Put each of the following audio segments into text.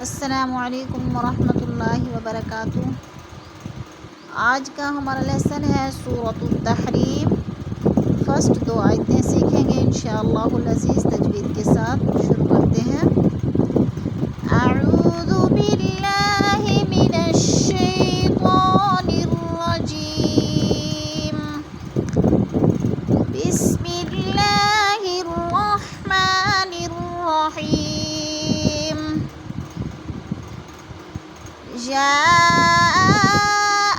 السلام علیکم ورحمۃ اللہ وبرکاتہ۔ آج کا ہمارا لیسن ہے سورۃ التحریم۔ فرسٹ 2 آیتیں سیکھیں گے انشاءاللہ العزیز تجوید کے ساتھ۔ شروع کرتے ہیں۔ اعوذ باللہ من الشیطان الرجیم، بسم اللہ الرحمن الرحیم۔ یا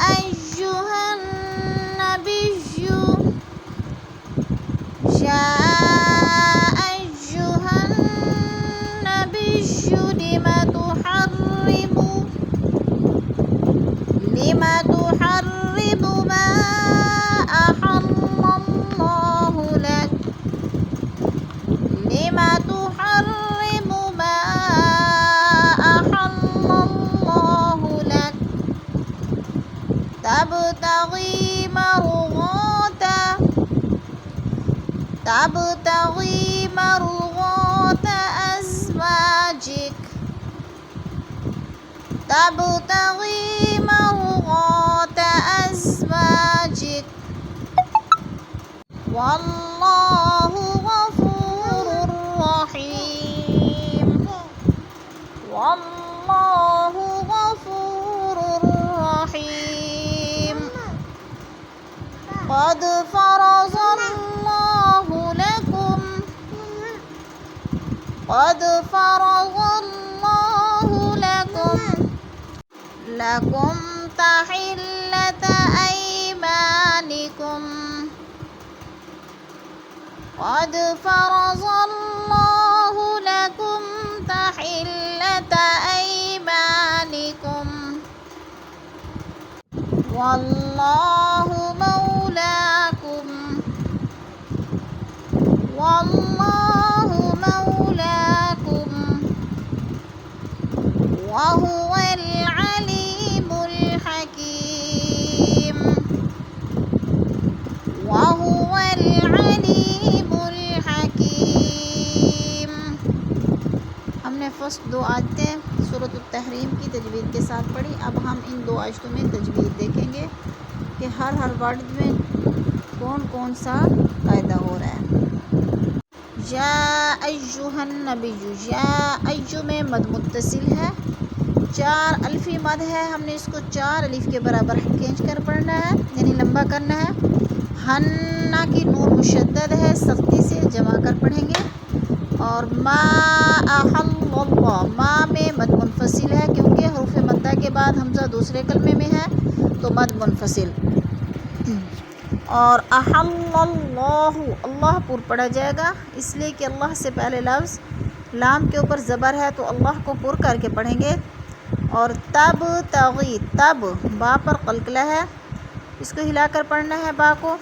ایھا النبی، یا ایھا النبی لم تحرم ما احل اللہ لک، لم تحرم ما احل اللہ لک، تبتغی مرضات ازواجک، تبتغی مرضات ازواجک، واللہ غفور رحیم، واللہ غفور رحیم۔ قد فرض اللہ لکم، قد فرض اللہ لکم تحلۃ ایمانکم، قد فرض اللہ لکم تحلۃ ایمانکم، واللہ مولاکم، واللہ مولاکم، وہو العلیم الحکیم، وہو العلیم الحکیم۔ ہم نے فرسٹ 2 آیتیں سورۃ التحریم کی تجوید کے ساتھ پڑھی۔ اب ہم ان 2 آیتوں میں تجوید دیکھیں گے کہ ہر ورڈ میں کون کون سا قاعدہ ہو رہا ہے۔ یا ایھا النبی، یا ایھا میں مد متصل ہے، 4 الفی مد ہے، ہم نے اس کو 4 الف کے برابر کھینچ کر پڑھنا ہے، یعنی لمبا کرنا ہے۔ ہنّا کی نون مشدد ہے، سختی سے جمع کر پڑھیں گے۔ اور ما احل اللہ، ما میں مد منفصل ہے کیونکہ حروف مدہ کے بعد حمزہ دوسرے کلمے میں ہے تو مد منفصل۔ اور احل اللہ، اللہ پر پڑھا جائے گا اس لیے کہ اللہ سے پہلے لفظ لام کے اوپر زبر ہے تو اللہ کو پر کر کے پڑھیں گے۔ اور تب تغی، تب با پر قلقلہ ہے، اس کو ہلا کر پڑھنا ہے با کو۔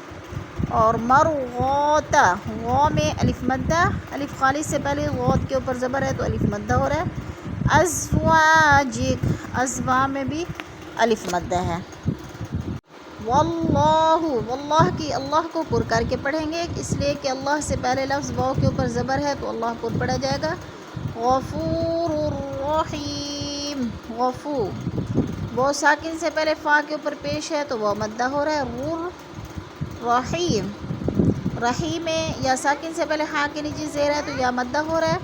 اور مرغوت، غو میں الف مدہ، الف خالص سے پہلے غوت کے اوپر زبر ہے تو الف مدہ ہو رہا ہے۔ ازواجک، ازوا میں بھی الف مدہ ہے۔ واللہ، واللہ کی اللہ کو پر کر کے پڑھیں گے اس لیے کہ اللہ سے پہلے لفظ واو کے اوپر زبر ہے تو اللہ پر پڑھا جائے گا۔ غفور الرحیم، غفور، وہ ساکن سے پہلے فا کے اوپر پیش ہے تو وہ مدہ ہو رہا ہے۔ رحیم، رحیم میں یا ساکن سے پہلے ہاں کے نیچے زیر ہے تو یا مدہ ہو رہا ہے۔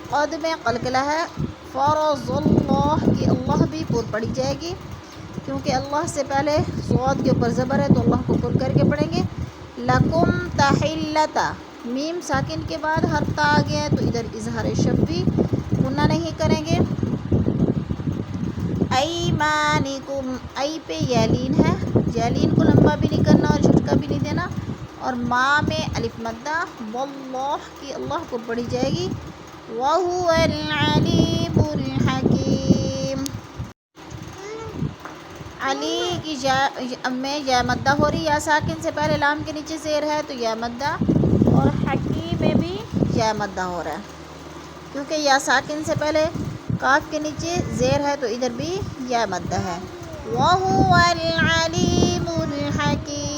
قد میں قلقلہ ہے۔ فرض اللہ کی اللہ بھی پر پڑھی جائے گی کیونکہ اللہ سے پہلے صاد کے اوپر زبر ہے تو اللہ کو پر کر کے پڑھیں گے۔ لکم تحلۃ، میم ساکن کے بعد حرف تا آ گیا ہے تو ادھر اظہار شفوی غنہ نہیں کریں گے۔ ایمانکم، ای پہ یالین ہے، یالین کو لمبا بھی نہیں کرنا اور جھٹکا بھی نہیں دینا۔ اور ما میں الف مدہ، واللہ کی اللہ کو پڑھی جائے گی۔ وہو العلیم الحکیم، علی کی میں یا مدہ ہو رہی، یا ساکن سے پہلے لام کے نیچے زیر ہے تو یا مدہ، اور حکیم میں بھی یا مدہ ہو رہا ہے کیونکہ یا ساکن سے پہلے کاف کے نیچے زیر ہے تو ادھر بھی یا مدہ ہے۔ وَهُوَ الْعَلِيمُ الْحَكِيمُ۔